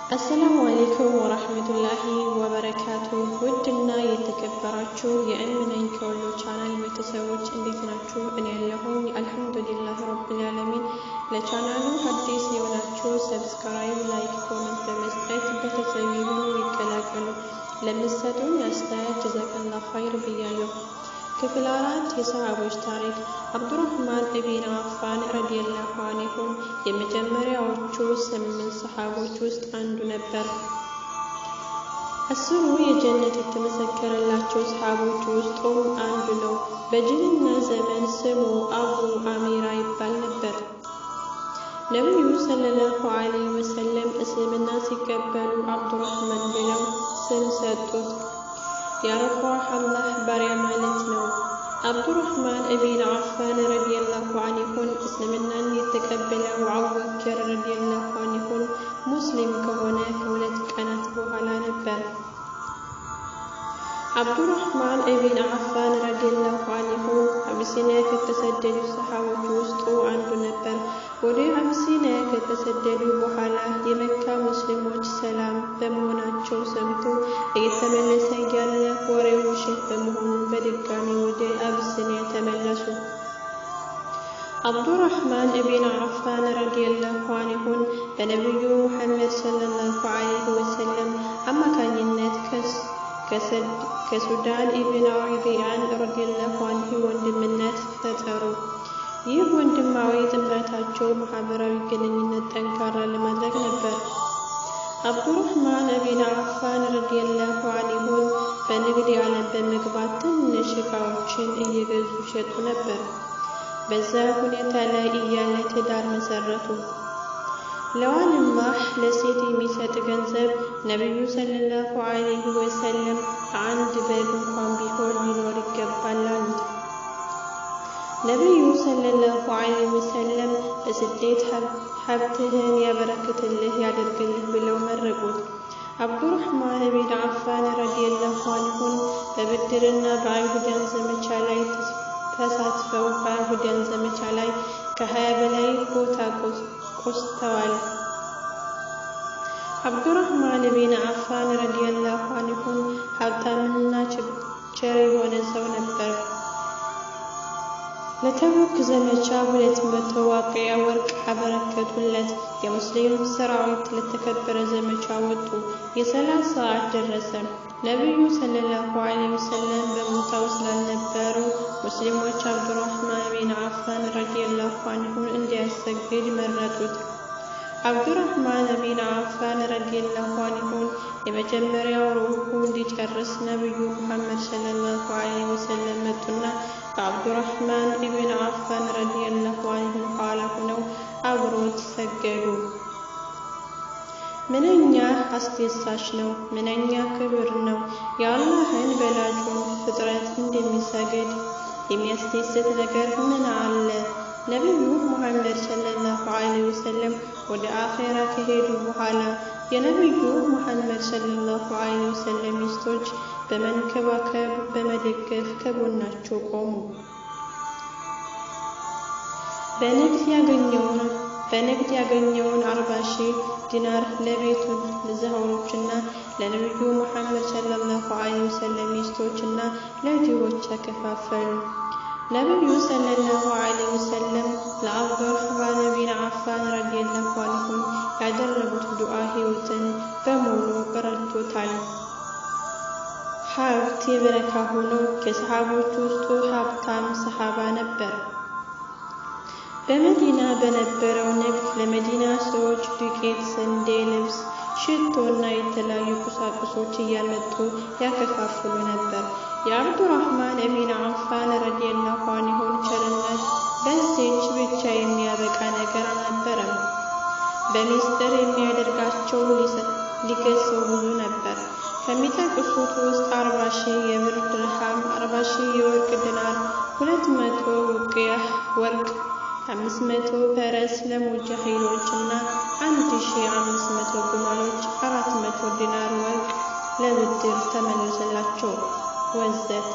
አሰላሙ አለይኩም ወራህመቱላሂ ወበረካቱ። ውድና የተከበራችሁ የእምነኝ ከወሎ ቻናል ቤተሰቦች እንዴት ናችሁ? እኔ ያለሁኝ አልሐምዱሊላህ ረብል ዓለሚን። ለቻናሉ አዲስ የሆናችሁ ሰብስክራይብ፣ ላይክ፣ ኮሜንት በመስጠት ቤተሰብ ይሁኑ ይቀላቀሉ። ለምትሰጡኝ አስተያየት ጀዛከላሁ ኸይር ብያለሁ። ክፍል 4 የሰሃቦች ታሪክ። አብዱራህማን ኢብን አፋን ረዲየላሁ ዐንሁ የመጀመሪያዎቹ 8 ሰሃቦች ውስጥ አንዱ ነበር። 10ሩ የጀነት የተመሰከረላቸው ሰሃቦች ውስጥ አንዱ ነው። በጅልና ዘመን ስሙ አቡ አሚራ ይባል ነበር። ነብዩ ሰለላሁ ዐለይሂ ወሰለም እስልምና ሲቀበሉ አብዱራህማን ብለው ስም ሰጡት። የአላህ ባሪያ ማለት ነው። አብዱራህማን ኢብን አፋን ረዲየላሁ ዐንሁ እስልምናን የተቀበለው አቡበክር ረዲየላሁ ዐንሁ ሙስሊም ከሆነ ከሁለት ቀናት በኋላ ነበር። አብዱራህማን ኢብን አፋን ረዲየላሁ ዐንሁ አቢሲኒያ ከተሰደዱ ሰሃቦች ውስጥ አንዱ ነበር። ወደ አቢሲኒያ ከተሰደዱ በኋላ የመካ ሙስሊሞች ሰላም በመሆናቸው ሰምቶ እየተመለሰ ያለ ወሬው ውሸት በመሆኑ በድጋሚ ወደ አቢሲኒያ ተመለሱ። አብዱራህማን ኢብን አፋን ረዲየላሁ ዐንሁ በነብዩ ሙሐመድ ሰለላሁ ዐለይሂ ወሰለም አማካኝነት ከሱዳን ኢብን ራቢዓን ረዲየላሁ ዐንሁ ወንድምነት ፈጠሩ። ይህ ወንድማዊ ጥምረታቸው ማህበራዊ ግንኙነት ጠንካራ ለማድረግ ነበር። አብዱራህማን ኢብን አፋን ረዲየላሁ ዐንሁ በንግድ ዓለም በመግባት ትንሽ ዕቃዎችን እየገዙ ይሸጡ ነበር። በዛ ሁኔታ ላይ እያለ ትዳር መሰረቱ። ለዋንማህ ለሴት የሚሰጥ ገንዘብ ነብዩ ሰለላሁ ዐለይሂ ወሰለም አንድ በግ እንኳን ቢሆን ሊኖር ይገባል አሉት። ነብዩ ሰለላሁ ዐለይሂ ወሰለም በስደት ሀብትህን ያበረክትልህ ያደርግልህ ብለው መረቁት። አብዱራህማን ኢብን አፋን ረዲየላሁ ዐንሁ በብድርና በአይሁዳን ዘመቻ ላይ ተሳትፈው በአይሁዳን ዘመቻ ላይ ከ20 በላይ ቦታ ቆስተዋል። አብዱራህማን ኢብን አፋን ረዲየላሁ ዐንሁ ሀብታምና ቸር የሆነ ሰው ነበር። ለተቡክ ዘመቻ 200 ዋቂያ ወርቅ አበረከቱለት። የሙስሊም ሰራዊት ለተከበረ ዘመቻ ወጡ። የሰላት ሰዓት ደረሰ። ነብዩ ሰለላሁ ዐለይሂ ወሰለም በቦታው ስላልነበሩ ሙስሊሞች አብዱራህማን ኢብን አፋን ረዲየላሁ ዐንሁ እንዲያሰግድ መረጡት። አብዱራህማን ኢብን አፋን ረዲየላሁ ዐንሁ የመጀመሪያው ሩኩ እንዲጨርስ ነብዩ ሙሐመድ ሰለላሁ ዐለይሂ ወሰለም መጡና ከአብዱራህማን ኢብን አፋን ረዲየላሁ ዐንሁ ኋላ ሆነው አብሮት ሰገዱ። ምንኛ አስደሳች ነው! ምንኛ ክብር ነው! የአላህን በላጩን ፍጥረት እንደሚሰግድ የሚያስደስት ነገር ምን አለ? ነብዩ ሙሐመድ ሰለላሁ ዐለይሂ ወሰለም ወደ አኺራ ከሄዱ በኋላ የነብዩ ሙሐመድ ሰለላሁ ዐለይሂ ወሰለም ሚስቶች በመንከባከብ በመደገፍ ከጎናቸው ቆሙ። በንግድ ያገኘውን 40,000 ዲናር ለቤቱ ለዘሃሮችና ለነብዩ ሙሐመድ ሰለላሁ ዐለይሂ ወሰለም ሚስቶችና ለድሆች ተከፋፈሉ። ነብዩ ሰለላሁ ዐለይሂ ወሰለም ለአብዱራህማን ኢብን አፋን ረዲየላሁ ዐንሁ ያደረጉት ዱዓ ህይወትን በሙሉ ረድቶታል። ሀብት የበረካ ሆኖ ከሰሃቦች ውስጥ ሀብታም ሰሃባ ነበር። በመዲና በነበረው ንግድ ለመዲና ሰዎች ዱቄት፣ ስንዴ፣ ልብስ፣ ሽቶና የተለያዩ ቁሳቁሶች እያመጡ ያከፋፍሉ ነበር። የአብዱራህማን ኢብን አፋን ረዲየላሁ ዐንሁ ቸርነት በዚህች ብቻ የሚያበቃ ነገር አልነበረም። በሚስጥር የሚያደርጋቸው ሊገሰው ብዙ ነበር። ከሚጠቅሱት ውስጥ 40,000 የብር ድርሃም፣ 40,000 የወርቅ ዲናር፣ 200 ውቅያ ወርቅ፣ 500 ፈረስ ለሙጃሂዶች እና 1500 ግመሎች፣ 400 ዲናር ወርቅ ለብድር ተመለሰላቸው ወዘተ።